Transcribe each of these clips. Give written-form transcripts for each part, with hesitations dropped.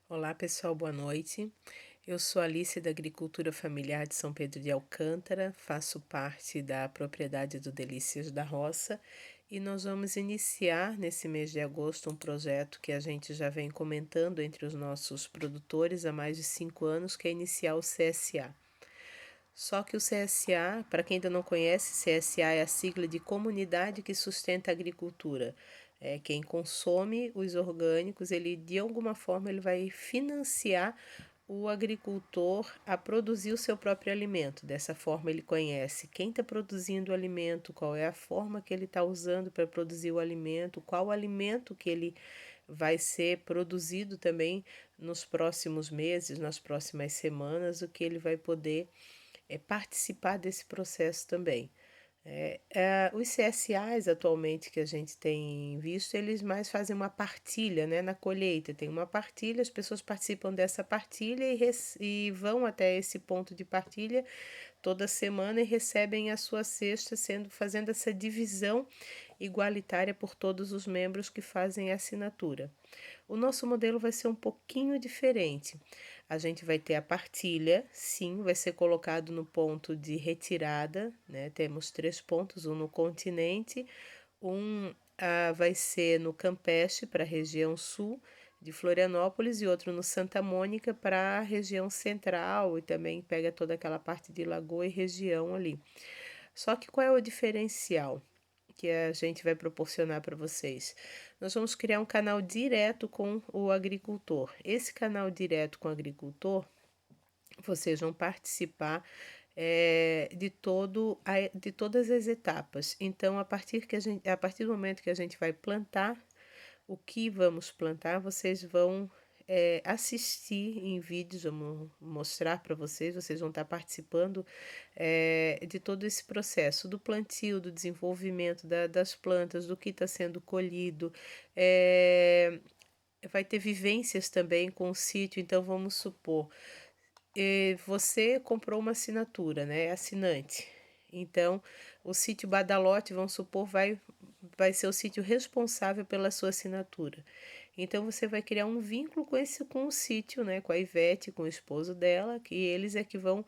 Olá pessoal, boa noite. Eu sou Alice da Agricultura Familiar de São Pedro de Alcântara, faço parte da propriedade do Delícias da Roça e nós vamos iniciar nesse mês de agosto um projeto que a gente já vem comentando entre os nossos produtores há mais de 5 anos, que é iniciar o CSA. Só que o CSA, para quem ainda não conhece, CSA é a sigla de Comunidade que Sustenta a Agricultura. É quem consome os orgânicos, ele de alguma forma ele vai financiar o agricultor a produzir o seu próprio alimento. Dessa forma ele conhece quem está produzindo o alimento, qual é a forma que ele está usando para produzir o alimento, qual o alimento que ele vai ser produzido também nos próximos meses, nas próximas semanas, o que ele vai poder participar desse processo também. Os CSAs atualmente que a gente tem visto, eles mais fazem uma partilha, né, na colheita. Tem uma partilha, as pessoas participam dessa partilha e vão até esse ponto de partilha toda semana e recebem a sua cesta, fazendo essa divisão igualitária por todos os membros que fazem a assinatura. O nosso modelo vai ser um pouquinho diferente. A gente vai ter a partilha, sim, vai ser colocado no ponto de retirada, né? Temos 3 pontos, um no continente, um vai ser no Campeche, para a região sul de Florianópolis, e outro no Santa Mônica, para a região central, e também pega toda aquela parte de Lagoa e região ali. Só que qual é o diferencial que a gente vai proporcionar para vocês? Nós vamos criar um canal direto com o agricultor. Esse canal direto com o agricultor, vocês vão participar de todas as etapas. Então, a partir do momento que a gente vai plantar, o que vamos plantar, vocês vão assistir em vídeos, vamos mostrar para vocês, vocês vão estar participando de todo esse processo, do plantio, do desenvolvimento das plantas, do que está sendo colhido, vai ter vivências também com o sítio. Então vamos supor, você comprou uma assinatura, né? É assinante. Então, o sítio Badalote, vamos supor, vai ser o sítio responsável pela sua assinatura. Então, você vai criar um vínculo com o sítio, né? Com a Ivete, com o esposo dela, que eles é que vão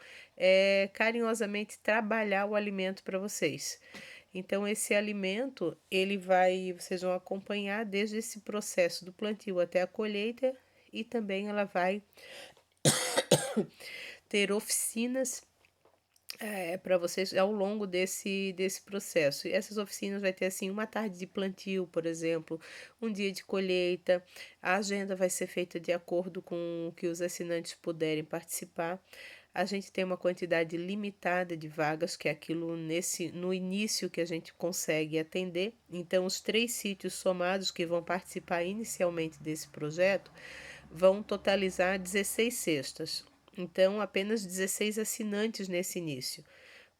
carinhosamente trabalhar o alimento para vocês. Então, esse alimento, vocês vão acompanhar desde esse processo do plantio até a colheita, e também ela vai ter oficinas para vocês ao longo desse processo. E essas oficinas vai ter assim uma tarde de plantio, por exemplo, um dia de colheita. A agenda vai ser feita de acordo com o que os assinantes puderem participar. A gente tem uma quantidade limitada de vagas, que é aquilo no início que a gente consegue atender. Então, os 3 sítios somados que vão participar inicialmente desse projeto vão totalizar 16 cestas. Então, apenas 16 assinantes nesse início,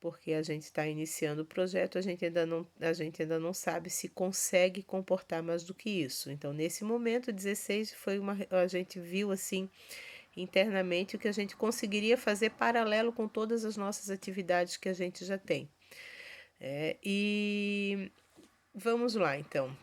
porque a gente está iniciando o projeto, a gente ainda não sabe se consegue comportar mais do que isso. Então, nesse momento, 16 a gente viu assim internamente o que a gente conseguiria fazer paralelo com todas as nossas atividades que a gente já tem. E vamos lá, então.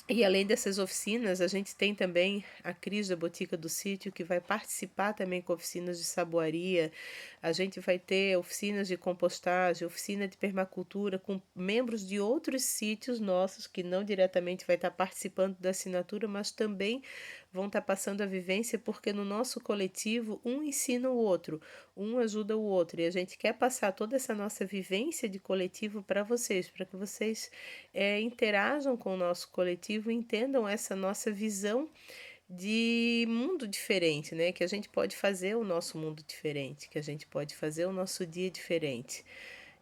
E além dessas oficinas, a gente tem também a Cris da Botica do Sítio, que vai participar também com oficinas de saboaria. A gente vai ter oficinas de compostagem, oficina de permacultura, com membros de outros sítios nossos, que não diretamente vai estar participando da assinatura, mas também vão estar passando a vivência, porque no nosso coletivo, um ensina o outro, um ajuda o outro. E a gente quer passar toda essa nossa vivência de coletivo para vocês, para que vocês interajam com o nosso coletivo e entendam essa nossa visão de mundo diferente, né? Que a gente pode fazer o nosso mundo diferente, que a gente pode fazer o nosso dia diferente.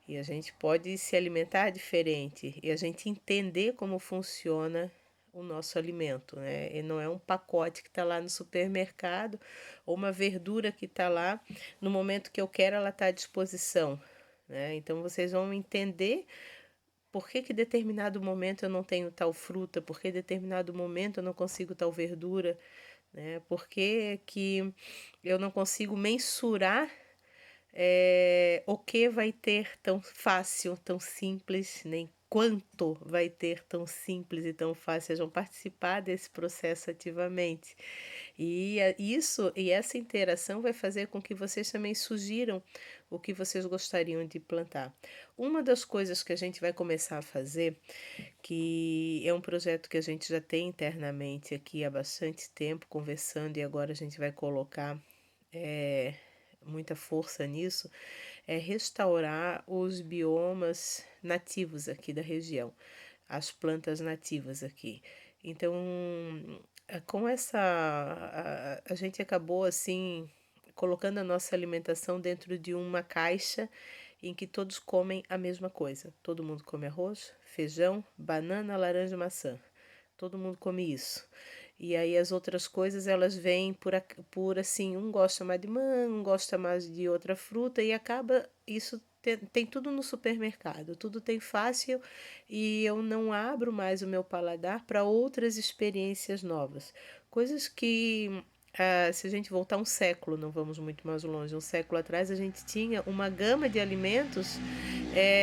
E a gente pode se alimentar diferente, e a gente entender como funciona o nosso alimento, né? E não é um pacote que está lá no supermercado, ou uma verdura que está lá, no momento que eu quero ela está à disposição, né? Então vocês vão entender por que que determinado momento eu não tenho tal fruta, por que determinado momento eu não consigo tal verdura, né? Por que eu não consigo mensurar o que vai ter tão fácil, tão simples, nem quanto vai ter tão simples e tão fácil, vocês vão participar desse processo ativamente. E essa interação vai fazer com que vocês também sugiram o que vocês gostariam de plantar. Uma das coisas que a gente vai começar a fazer, que é um projeto que a gente já tem internamente aqui há bastante tempo conversando e agora a gente vai colocar eh, muita força nisso, é restaurar os biomas nativos aqui da região, as plantas nativas aqui. Então, com essa, a gente acabou assim colocando a nossa alimentação dentro de uma caixa em que todos comem a mesma coisa. Todo mundo come arroz, feijão, banana, laranja, maçã. Todo mundo come isso. E aí as outras coisas elas vêm por assim, um gosta mais de manga, um gosta mais de outra fruta e acaba isso tem tudo no supermercado, tudo tem fácil e eu não abro mais o meu paladar para outras experiências novas. Coisas que se a gente voltar um século, não vamos muito mais longe, um século atrás a gente tinha uma gama de alimentos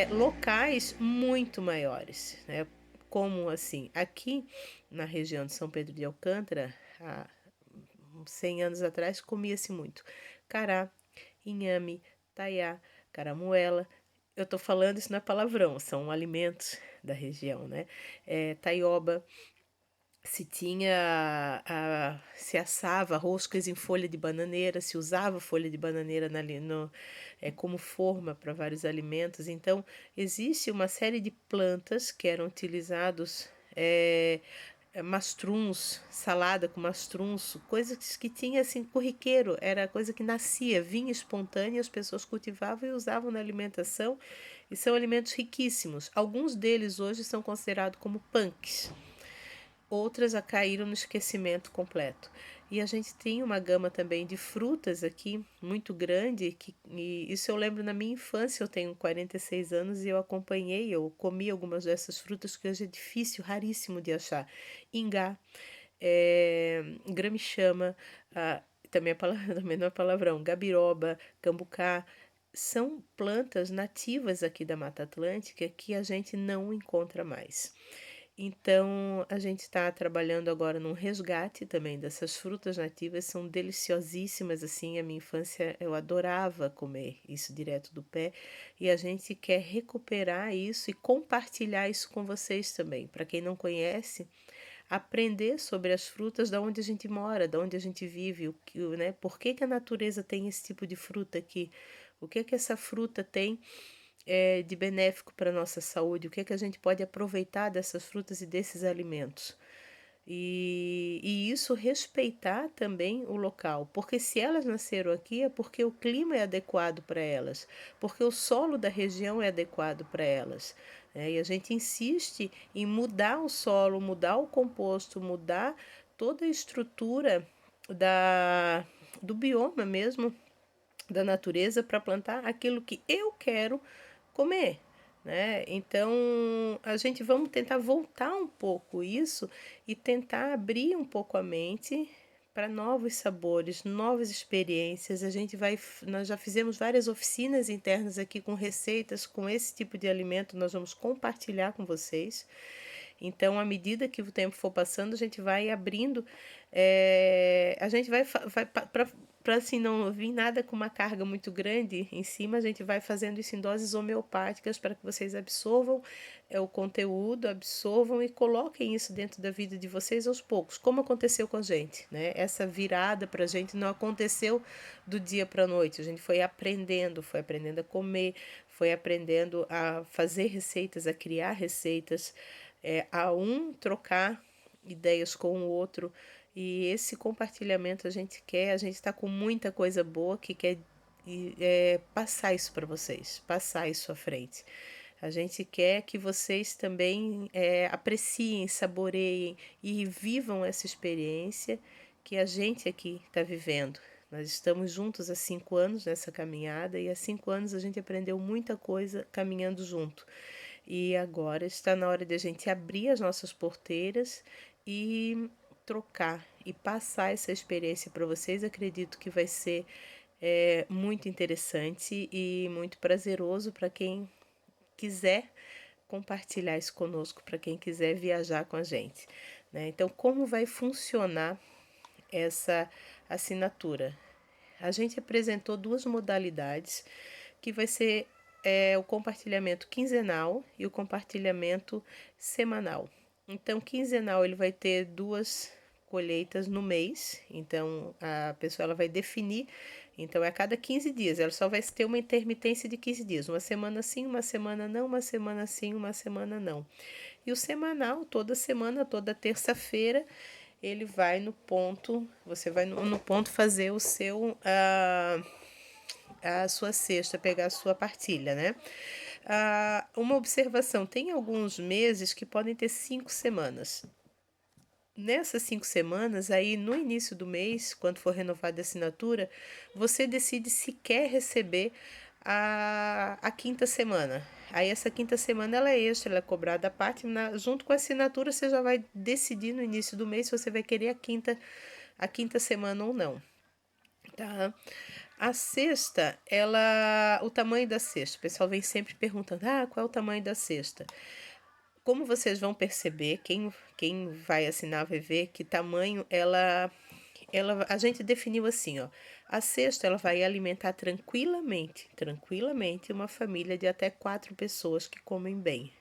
locais muito maiores, né? Como assim? Aqui na região de São Pedro de Alcântara, há uns 100 anos atrás, comia-se muito cará, inhame, taiá, caramuela. Eu tô falando isso não é palavrão, são alimentos da região, né? Taioba, se tinha, se assava roscas em folha de bananeira, se usava folha de bananeira como forma para vários alimentos. Então, existe uma série de plantas que eram utilizados, mastruns, salada com mastruns, coisas que tinha assim corriqueiro, era coisa que nascia, vinha espontânea, as pessoas cultivavam e usavam na alimentação, e são alimentos riquíssimos. Alguns deles hoje são considerados como punks, outras caíram no esquecimento completo. E a gente tem uma gama também de frutas aqui muito grande, e isso eu lembro na minha infância, eu tenho 46 anos e eu acompanhei, eu comi algumas dessas frutas que hoje é difícil, raríssimo de achar. Ingá, gramichama, também, também não é palavrão, gabiroba, cambucá, são plantas nativas aqui da Mata Atlântica que a gente não encontra mais. Então, a gente está trabalhando agora num resgate também dessas frutas nativas, são deliciosíssimas, assim, a minha infância eu adorava comer isso direto do pé, e a gente quer recuperar isso e compartilhar isso com vocês também. Para quem não conhece, aprender sobre as frutas da onde a gente mora, da onde a gente vive, né? Por que que a natureza tem esse tipo de fruta aqui? O que essa fruta tem de benéfico para a nossa saúde? O que que a gente pode aproveitar dessas frutas e desses alimentos? E isso respeitar também o local, porque se elas nasceram aqui é porque o clima é adequado para elas, porque o solo da região é adequado para elas. E a gente insiste em mudar o solo, mudar o composto, mudar toda a estrutura do bioma mesmo, da natureza, para plantar aquilo que eu quero comer, né? Então, a gente vamos tentar voltar um pouco isso e tentar abrir um pouco a mente para novos sabores, novas experiências. Nós já fizemos várias oficinas internas aqui com receitas com esse tipo de alimento, nós vamos compartilhar com vocês. Então, à medida que o tempo for passando, a gente vai abrindo, a gente vai para assim não vir nada com uma carga muito grande em cima, a gente vai fazendo isso em doses homeopáticas para que vocês absorvam o conteúdo, absorvam e coloquem isso dentro da vida de vocês aos poucos, como aconteceu com a gente, né? Essa virada para a gente não aconteceu do dia para a noite, a gente foi aprendendo a comer, foi aprendendo a fazer receitas, a criar receitas, a um trocar ideias com o outro, e esse compartilhamento a gente está com muita coisa boa que quer passar isso para vocês, passar isso à frente. A gente quer que vocês também apreciem, saboreiem e vivam essa experiência que a gente aqui está vivendo. Nós estamos juntos há 5 anos nessa caminhada e há 5 anos a gente aprendeu muita coisa caminhando junto. E agora está na hora de a gente abrir as nossas porteiras e trocar e passar essa experiência para vocês. Acredito que vai ser muito interessante e muito prazeroso para quem quiser compartilhar isso conosco para quem quiser viajar com a gente, né? Então, como vai funcionar essa assinatura? A gente apresentou duas modalidades, que vai ser o compartilhamento quinzenal e o compartilhamento semanal. Então, quinzenal ele vai ter duas colheitas no mês, então a pessoa ela vai definir, então é a cada 15 dias, ela só vai ter uma intermitência de 15 dias, uma semana sim, uma semana não, uma semana sim, uma semana não. E o semanal, toda semana, toda terça-feira, ele vai no ponto, você vai no ponto fazer o seu a sua cesta, pegar a sua partilha, né? Uma observação: tem alguns meses que podem ter 5 semanas. Nessas 5 semanas, aí no início do mês, quando for renovada a assinatura, você decide se quer receber a quinta semana. Aí essa quinta semana ela é extra, ela é cobrada à parte, junto com a assinatura você já vai decidir no início do mês se você vai querer a quinta semana ou não. Tá? A cesta, o tamanho da cesta, o pessoal vem sempre perguntando, qual é o tamanho da cesta? Como vocês vão perceber, quem vai assinar vai ver que tamanho a gente definiu assim, ó, a cesta ela vai alimentar tranquilamente uma família de até 4 pessoas que comem bem.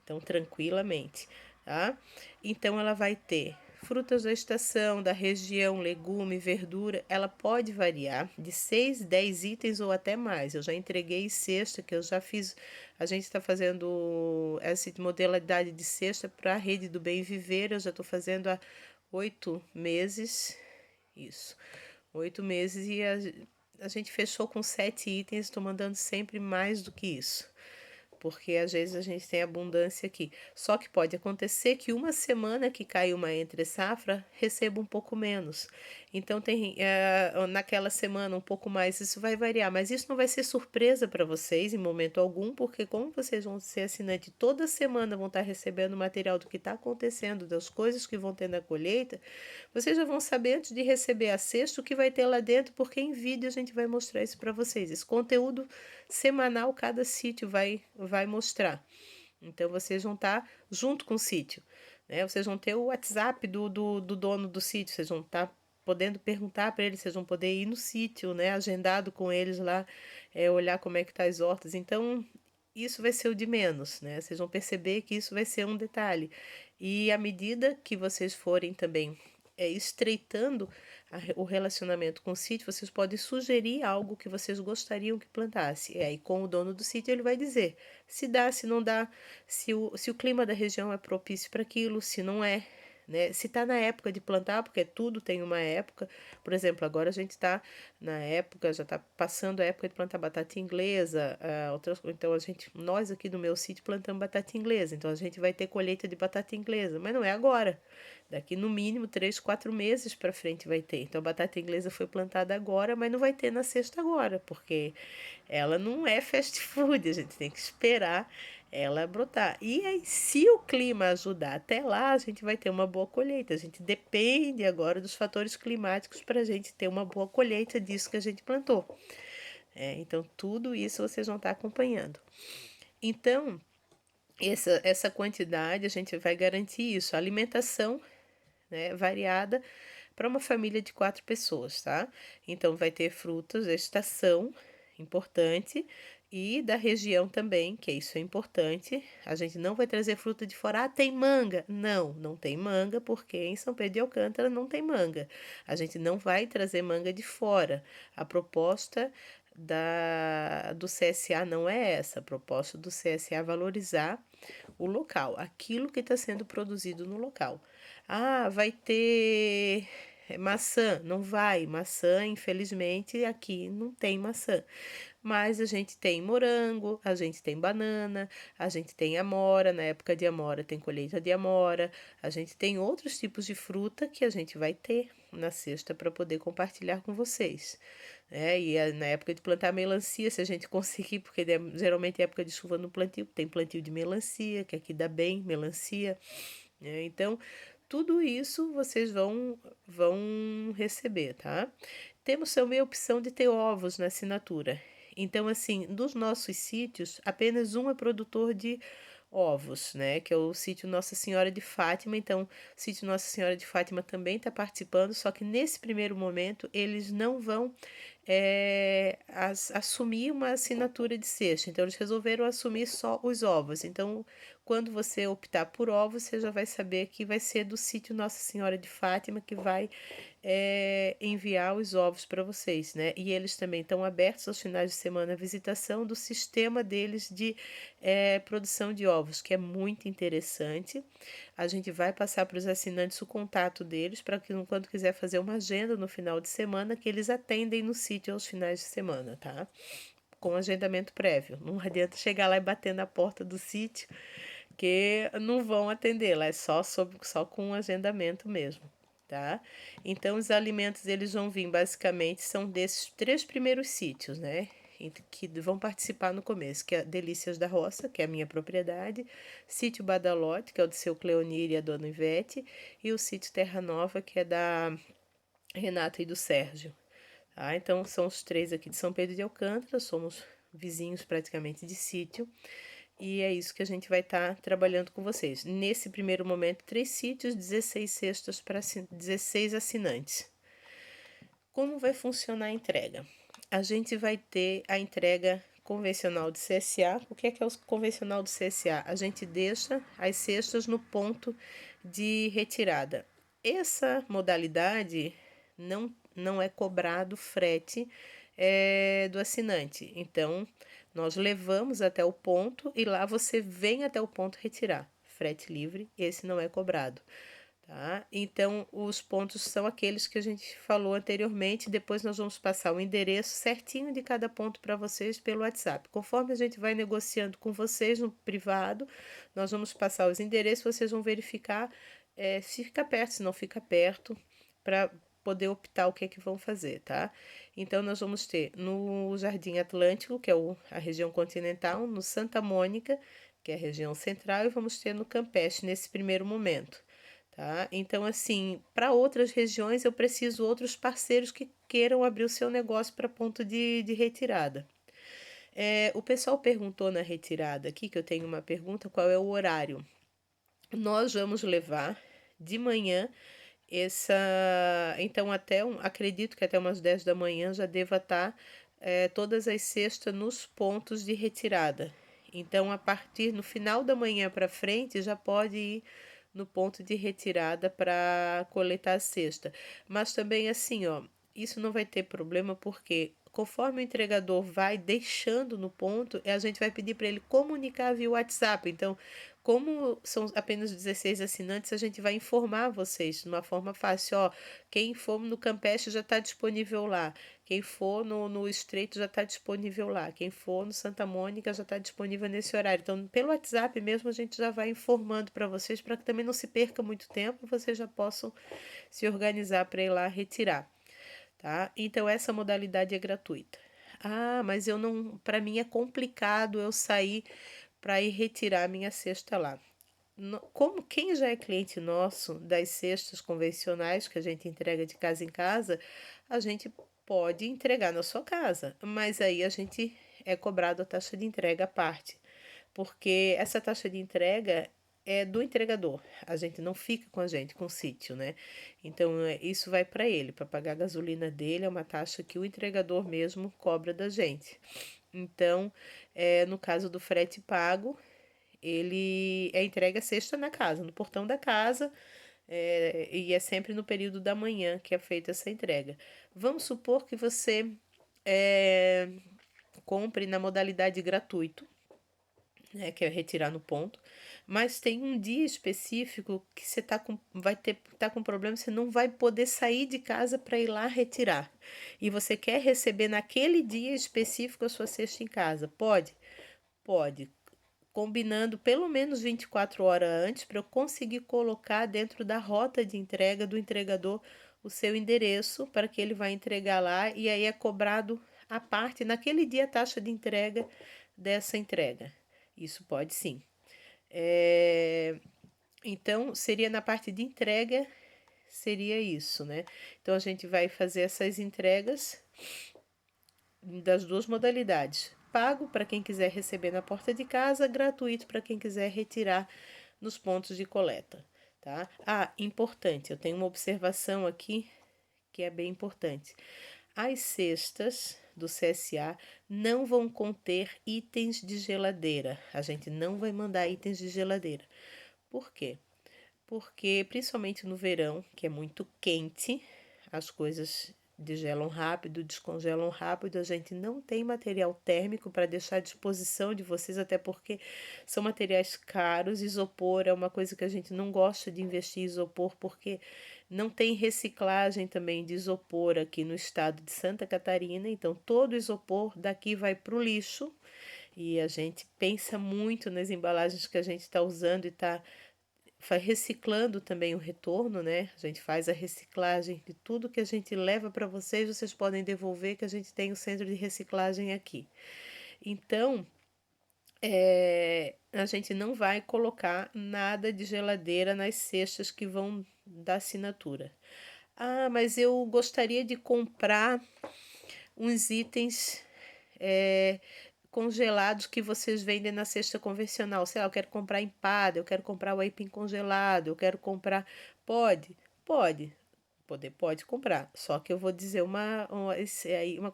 Então, tranquilamente, tá? Então, ela vai ter frutas da estação, da região, legume, verdura. Ela pode variar de 6, 10 itens ou até mais. Eu já entreguei cesta, que eu já fiz. A gente está fazendo essa modalidade de cesta para a Rede do Bem Viver. Eu já estou fazendo há 8 meses. Isso, 8 meses e a gente fechou com 7 itens. Estou mandando sempre mais do que isso, porque às vezes a gente tem abundância aqui. Só que pode acontecer que uma semana que cai uma entre safra, receba um pouco menos. Então tem naquela semana um pouco mais, isso vai variar, mas isso não vai ser surpresa para vocês em momento algum, porque como vocês vão ser assinantes toda semana, vão estar recebendo material do que está acontecendo, das coisas que vão ter na colheita, vocês já vão saber antes de receber a cesta o que vai ter lá dentro, porque em vídeo a gente vai mostrar isso para vocês. Esse conteúdo semanal cada sítio vai mostrar. Então vocês vão estar junto com o sítio, né? Vocês vão ter o WhatsApp do dono do sítio, vocês vão estar podendo perguntar para eles, vocês vão poder ir no sítio, né? Agendado com eles lá, olhar como é que tá as hortas. Então isso vai ser o de menos, né? Vocês vão perceber que isso vai ser um detalhe. E à medida que vocês forem também estreitando o relacionamento com o sítio, vocês podem sugerir algo que vocês gostariam que plantasse. E aí, com o dono do sítio, ele vai dizer se dá, se não dá, se o clima da região é propício para aquilo, se não é, né? Se está na época de plantar, porque tudo tem uma época. Por exemplo, agora a gente está na época, já está passando a época de plantar batata inglesa, então nós aqui no meu sítio plantamos batata inglesa, então a gente vai ter colheita de batata inglesa, mas não é agora. Daqui no mínimo 3, 4 meses para frente vai ter. Então a batata inglesa foi plantada agora, mas não vai ter na sexta agora, porque ela não é fast food, a gente tem que esperar ela brotar. E aí, se o clima ajudar até lá, a gente vai ter uma boa colheita. A gente depende agora dos fatores climáticos para a gente ter uma boa colheita disso que a gente plantou. Então, tudo isso vocês vão estar acompanhando. Então, essa quantidade a gente vai garantir isso. A alimentação, né, variada para uma família de 4 pessoas, tá? Então vai ter frutas da estação, importante, e da região também, que isso é importante. A gente não vai trazer fruta de fora. Tem manga? Não, não tem manga, porque em São Pedro de Alcântara não tem manga. A gente não vai trazer manga de fora. A proposta do CSA não é essa. A proposta do CSA é valorizar o local, aquilo que está sendo produzido no local. Vai ter maçã? Não vai. Maçã, infelizmente, aqui não tem maçã. Mas a gente tem morango, a gente tem banana, a gente tem amora. Na época de amora tem colheita de amora. A gente tem outros tipos de fruta que a gente vai ter na cesta para poder compartilhar com vocês. Na época de plantar melancia, se a gente conseguir, porque geralmente é época de chuva no plantio, tem plantio de melancia, que aqui dá bem melancia. Então, tudo isso vocês vão receber, tá? Temos também a opção de ter ovos na assinatura. Então, assim, dos nossos sítios, apenas um é produtor de ovos, né? Que é o sítio Nossa Senhora de Fátima. Então, o sítio Nossa Senhora de Fátima também está participando, só que nesse primeiro momento eles não vão assumir uma assinatura de cesta. Então, eles resolveram assumir só os ovos. Então, quando você optar por ovos, você já vai saber que vai ser do sítio Nossa Senhora de Fátima que vai enviar os ovos para vocês, né? E eles também estão abertos aos finais de semana à visitação do sistema deles de produção de ovos, que é muito interessante. A gente vai passar para os assinantes o contato deles para que, quando quiser fazer uma agenda no final de semana, que eles atendem no sítio aos finais de semana, tá? Com agendamento prévio. Não adianta chegar lá e bater na porta do sítio, que não vão atender lá, é só com um agendamento mesmo, tá? Então, os alimentos, eles vão vir, basicamente, são desses 3 primeiros sítios, né? Que vão participar no começo, que é Delícias da Roça, que é a minha propriedade, Sítio Badalote, que é o do seu Cleonir e a dona Ivete, e o Sítio Terra Nova, que é da Renata e do Sérgio. Tá? Então, são os 3 aqui de São Pedro de Alcântara, somos vizinhos praticamente de sítio, e é isso que a gente vai estar trabalhando com vocês. Nesse primeiro momento, 3 sítios, 16 cestas para 16 assinantes. Como vai funcionar a entrega? A gente vai ter a entrega convencional de CSA. O que é o convencional do CSA? A gente deixa as cestas no ponto de retirada. Essa modalidade não é cobrado frete do assinante. Então, nós levamos até o ponto e lá você vem até o ponto retirar. Frete livre, esse não é cobrado. Tá? Então, os pontos são aqueles que a gente falou anteriormente. Depois nós vamos passar o endereço certinho de cada ponto para vocês pelo WhatsApp. Conforme a gente vai negociando com vocês no privado, nós vamos passar os endereços, vocês vão verificar se fica perto, se não fica perto, para poder optar o que é que vão fazer, tá? Então, nós vamos ter no Jardim Atlântico, que é a região continental, no Santa Mônica, que é a região central, e vamos ter no Campeche nesse primeiro momento. Tá? Então, assim, para outras regiões eu preciso outros parceiros que queiram abrir o seu negócio para ponto de retirada. O pessoal perguntou na retirada aqui, que eu tenho uma pergunta, qual é o horário? Nós vamos levar de manhã essa. Então, acredito que até umas 10 da manhã já deva estar todas as cestas nos pontos de retirada. Então, a partir no final da manhã para frente, já pode ir no ponto de retirada para coletar a cesta. Mas também assim, ó, isso não vai ter problema porque conforme o entregador vai deixando no ponto, a gente vai pedir para ele comunicar via WhatsApp. Então, como são apenas 16 assinantes, a gente vai informar vocês de uma forma fácil. Ó, quem for no Campeche já está disponível lá. Quem for no Estreito já está disponível lá. Quem for no Santa Mônica já está disponível nesse horário. Então, pelo WhatsApp mesmo, a gente já vai informando para vocês, para que também não se perca muito tempo, vocês já possam se organizar para ir lá retirar, tá? Então, essa modalidade é gratuita. Ah, mas eu não, para mim é complicado eu sair para ir retirar a minha cesta lá. Como quem já é cliente nosso das cestas convencionais que a gente entrega de casa em casa, a gente pode entregar na sua casa, mas aí a gente é cobrado a taxa de entrega à parte, porque essa taxa de entrega é do entregador, a gente não fica com a gente, com o sítio, né? Então, isso vai para ele, para pagar a gasolina dele, é uma taxa que o entregador mesmo cobra da gente. Então, no caso do frete pago, ele é entregue a sexta na casa, no portão da casa, e é sempre no período da manhã que é feita essa entrega. Vamos supor que você compre na modalidade gratuito, né, que é retirar no ponto, mas tem um dia específico que você tá com problema, você não vai poder sair de casa para ir lá retirar. E você quer receber naquele dia específico a sua cesta em casa. Pode? Pode. Combinando pelo menos 24 horas antes para eu conseguir colocar dentro da rota de entrega do entregador o seu endereço para que ele vá entregar lá e aí é cobrado a parte naquele dia a taxa de entrega dessa entrega. Isso pode sim. Então, seria na parte de entrega, seria isso, né? Então, a gente vai fazer essas entregas das duas modalidades. pago para quem quiser receber na porta de casa, gratuito para quem quiser retirar nos pontos de coleta, tá? Ah, importante, eu tenho uma observação aqui que é bem importante. As cestas do CSA não vão conter itens de geladeira. A gente não vai mandar itens de geladeira. Por quê? Porque, principalmente no verão, que é muito quente, as coisas degelam rápido, descongelam rápido, a gente não tem material térmico para deixar à disposição de vocês, até porque são materiais caros. Isopor é uma coisa que a gente não gosta de investir em isopor, porque não tem reciclagem também de isopor aqui no estado de Santa Catarina, então todo isopor daqui vai para o lixo, e a gente pensa muito nas embalagens que a gente está usando e está reciclando também o retorno, né? A gente faz a reciclagem de tudo que a gente leva para vocês, vocês podem devolver, que a gente tem o centro de reciclagem aqui. Então, a gente não vai colocar nada de geladeira nas cestas que vão da assinatura. Ah, mas eu gostaria de comprar uns itens congelados que vocês vendem na cesta convencional. Sei lá, eu quero comprar empada, eu quero comprar o aipim congelado, eu quero comprar. Pode? Pode. Pode comprar. Só que eu vou dizer uma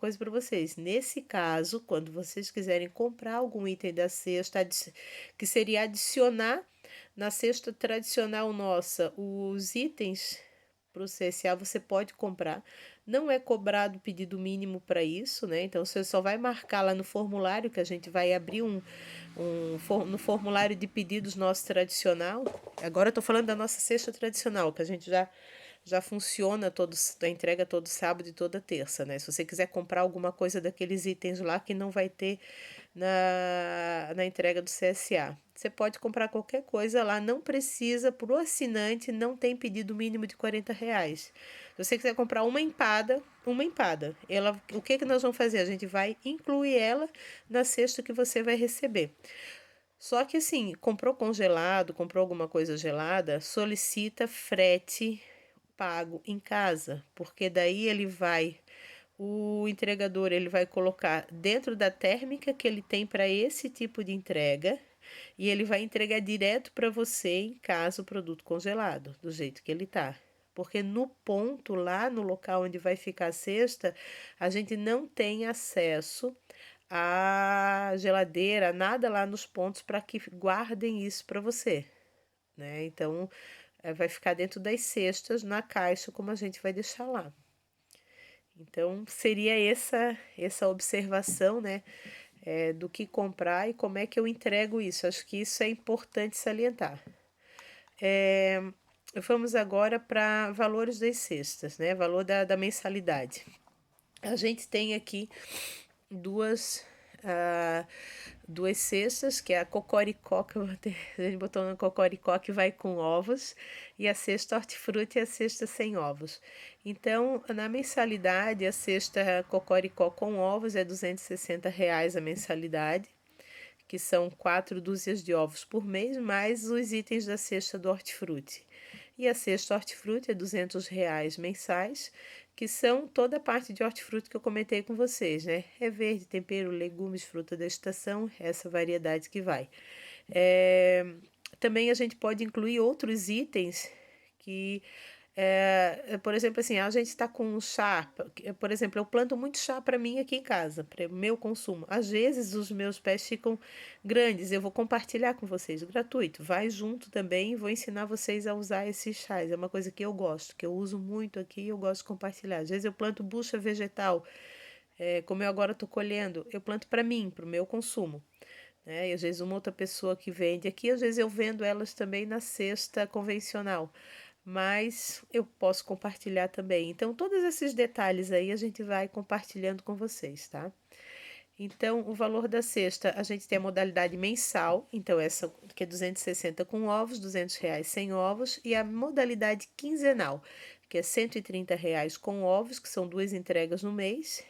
coisa para vocês. Nesse caso, quando vocês quiserem comprar algum item da cesta, que seria adicionar na cesta tradicional nossa os itens para o CSA, você pode comprar. Não é cobrado pedido mínimo para isso, né? Então você só vai marcar lá no formulário, que a gente vai abrir no formulário de pedidos nosso tradicional. Agora eu tô falando da nossa cesta tradicional, que a gente já funciona a entrega todo sábado e toda terça, né? Se você quiser comprar alguma coisa daqueles itens lá que não vai ter na entrega do CSA, você pode comprar qualquer coisa lá, não precisa, para o assinante não tem pedido mínimo de R$ 40. Se você quiser comprar uma empada, o que nós vamos fazer? A gente vai incluir ela na cesta que você vai receber. Só que assim, comprou congelado, comprou alguma coisa gelada, solicita frete pago em casa, porque daí o entregador ele vai colocar dentro da térmica que ele tem para esse tipo de entrega, e ele vai entregar direto para você em casa o produto congelado, do jeito que ele tá. Porque no ponto, lá no local onde vai ficar a cesta, a gente não tem acesso à geladeira, nada lá nos pontos para que guardem isso para você, né? Então, vai ficar dentro das cestas, na caixa, como a gente vai deixar lá. Então, seria essa observação, né, do que comprar e como é que eu entrego isso. Acho que isso é importante salientar. Vamos agora para valores das cestas, né, valor da mensalidade. A gente tem aqui duas duas cestas, que é a cocoricó, que a gente botou na cocoricó, que vai com ovos, e a cesta hortifruti e a cesta sem ovos. Então, na mensalidade, a cesta cocoricó com ovos é R$ 260 a mensalidade, que são 4 dúzias de ovos por mês, mais os itens da cesta do hortifruti. E a cesta hortifruti é R$ 200 mensais, que são toda a parte de hortifruti que eu comentei com vocês, né? É verde, tempero, legumes, fruta da estação, essa variedade que vai. Também a gente pode incluir outros itens que por exemplo, assim, a gente está com um chá, por exemplo, eu planto muito chá para mim aqui em casa, para meu consumo. Às vezes os meus pés ficam grandes, eu vou compartilhar com vocês, gratuito. Vai junto também, vou ensinar vocês a usar esses chás. É uma coisa que eu gosto, que eu uso muito aqui e eu gosto de compartilhar. Às vezes eu planto bucha vegetal, como eu agora estou colhendo, eu planto para mim, para o meu consumo. E às vezes uma outra pessoa que vende aqui, às vezes eu vendo elas também na cesta convencional, mas eu posso compartilhar também. Então, todos esses detalhes aí a gente vai compartilhando com vocês, tá? Então, o valor da cesta, a gente tem a modalidade mensal, então essa que é 260 com ovos, R$ 200 sem ovos, e a modalidade quinzenal, que é R$ 130 com ovos, que são 2 entregas no mês,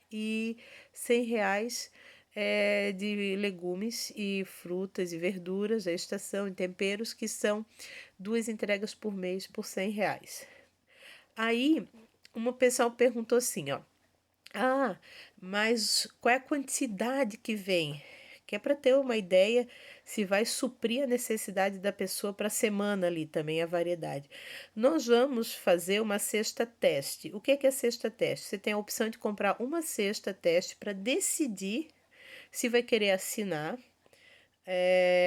e R$ 100 de legumes e frutas e verduras da estação e temperos, que são 2 entregas por mês por R$ 100. Aí, uma pessoa perguntou assim, ó. Ah, mas qual é a quantidade que vem? Que é para ter uma ideia se vai suprir a necessidade da pessoa para a semana ali também, a variedade. Nós vamos fazer uma cesta teste. O que é a cesta teste? Você tem a opção de comprar uma cesta teste para decidir se vai querer assinar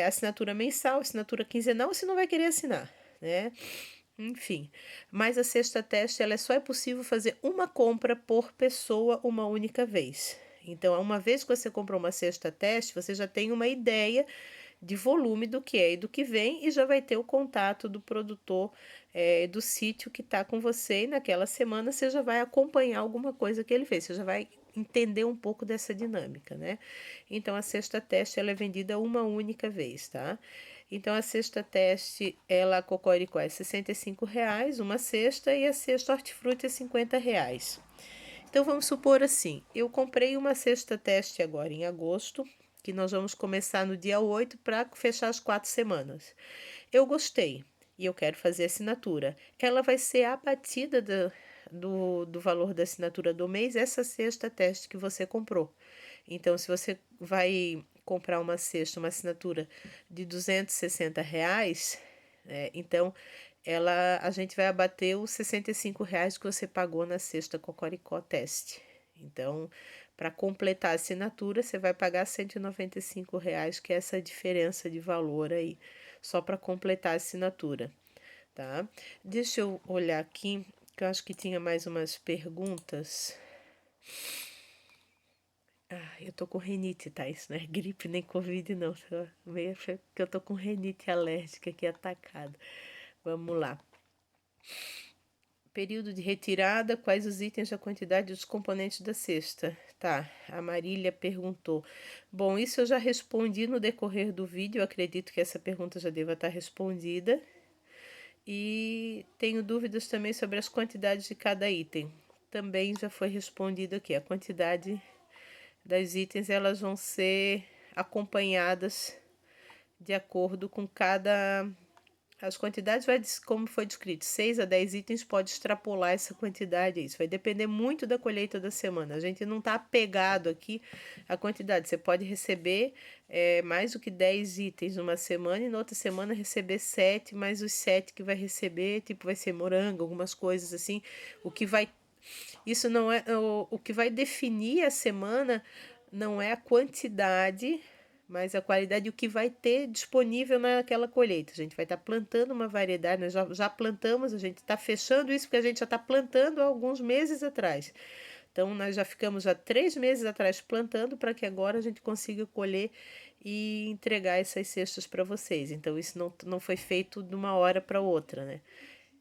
assinatura mensal, assinatura quinzenal, ou se não vai querer assinar, né? Enfim, mas a cesta teste ela só é possível fazer uma compra por pessoa uma única vez. Então, uma vez que você comprou uma cesta teste, você já tem uma ideia de volume do que é e do que vem e já vai ter o contato do produtor do sítio que está com você e naquela semana você já vai acompanhar alguma coisa que ele fez, você já vai entender um pouco dessa dinâmica, né? Então, a cesta teste ela é vendida uma única vez, tá? Então, a cesta teste, ela, a Cocoricó é R$ 65, uma cesta, e a cesta hortifruti é R$ 50. Então, vamos supor assim, eu comprei uma cesta teste agora em agosto, que nós vamos começar no dia 8 para fechar as 4 semanas. Eu gostei e eu quero fazer assinatura. Ela vai ser abatida do valor da assinatura do mês, essa cesta teste que você comprou. Então, se você vai comprar uma cesta, uma assinatura de R$ 260, então a gente vai abater os R$ 65 que você pagou na cesta Cocoricó Teste. Então, para completar a assinatura, você vai pagar R$ 195, que é essa diferença de valor aí, só para completar a assinatura, tá? Deixa eu olhar aqui, que eu acho que tinha mais umas perguntas. Eu tô com rinite, tá? Isso não é gripe nem covid, não. Meio que eu tô com rinite alérgica aqui atacada. Vamos lá. Período de retirada, quais os itens da quantidade dos componentes da cesta? Tá, a Marília perguntou. Bom, isso eu já respondi no decorrer do vídeo, eu acredito que essa pergunta já deva estar respondida. E tenho dúvidas também sobre as quantidades de cada item. Também já foi respondido aqui. A quantidade das itens, elas vão ser acompanhadas de acordo com cada... As quantidades, como foi descrito, 6 a 10 itens, pode extrapolar essa quantidade. Isso vai depender muito da colheita da semana. A gente não está apegado aqui à quantidade. Você pode receber mais do que 10 itens numa semana e na outra semana receber 7, mais os 7 que vai receber, tipo, vai ser morango, algumas coisas assim. O que vai... Isso não é... O que vai definir a semana não é a quantidade, mas a qualidade, o que vai ter disponível naquela colheita. A gente vai estar plantando uma variedade, nós já plantamos, a gente está fechando isso porque a gente já está plantando há alguns meses atrás. Então, nós já ficamos há 3 meses atrás plantando para que agora a gente consiga colher e entregar essas cestas para vocês. Então, isso não foi feito de uma hora para outra, né?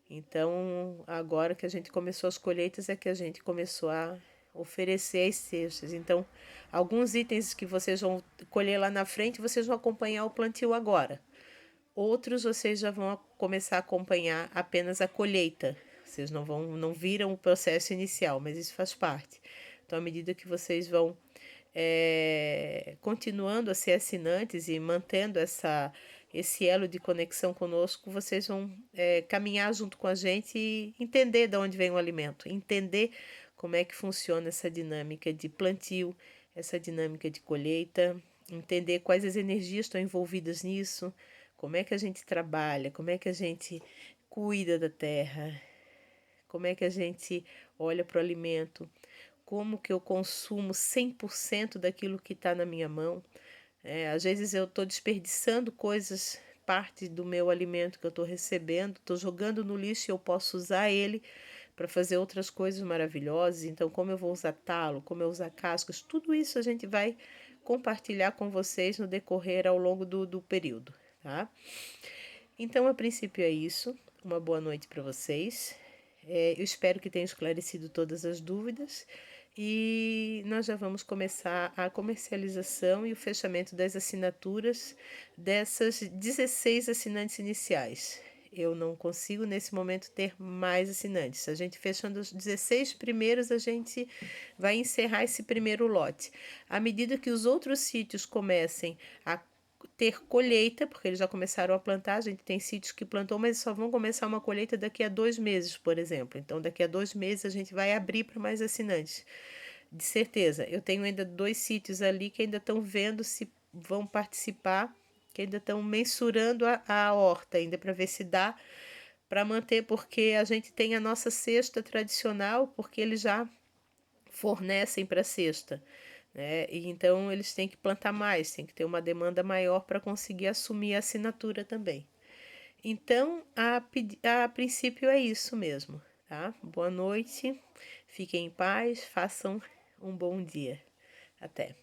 Então, agora que a gente começou as colheitas é que a gente começou a oferecer as cestas. Então, alguns itens que vocês vão colher lá na frente, vocês vão acompanhar o plantio agora. Outros vocês já vão começar a acompanhar apenas a colheita. Vocês não viram o processo inicial, mas isso faz parte. Então, à medida que vocês vão continuando a ser assinantes e mantendo esse elo de conexão conosco, vocês vão caminhar junto com a gente e entender de onde vem o alimento, entender como é que funciona essa dinâmica de plantio, essa dinâmica de colheita, entender quais as energias estão envolvidas nisso, como é que a gente trabalha, como é que a gente cuida da terra, como é que a gente olha para o alimento, como que eu consumo 100% daquilo que está na minha mão. Às vezes eu estou desperdiçando coisas, parte do meu alimento que eu estou recebendo, estou jogando no lixo e eu posso usar ele para fazer outras coisas maravilhosas. Então, como eu vou usar talo, como eu usar cascas, tudo isso a gente vai compartilhar com vocês no decorrer ao longo do período, tá? Então, a princípio é isso. Uma boa noite para vocês. Eu espero que tenha esclarecido todas as dúvidas e nós já vamos começar a comercialização e o fechamento das assinaturas dessas 16 assinantes iniciais. Eu não consigo, nesse momento, ter mais assinantes. A gente fechando os 16 primeiros, a gente vai encerrar esse primeiro lote. À medida que os outros sítios comecem a ter colheita, porque eles já começaram a plantar, a gente tem sítios que plantou, mas só vão começar uma colheita daqui a 2 meses, por exemplo. Então, daqui a 2 meses a gente vai abrir para mais assinantes. de certeza. Eu tenho ainda 2 sítios ali que ainda estão vendo se vão participar, que ainda estão mensurando a horta ainda para ver se dá para manter, porque a gente tem a nossa cesta tradicional, porque eles já fornecem para a cesta, né? E então eles têm que plantar mais, tem que ter uma demanda maior para conseguir assumir a assinatura também. Então, a princípio é isso mesmo, tá? Boa noite, fiquem em paz, façam um bom dia. Até.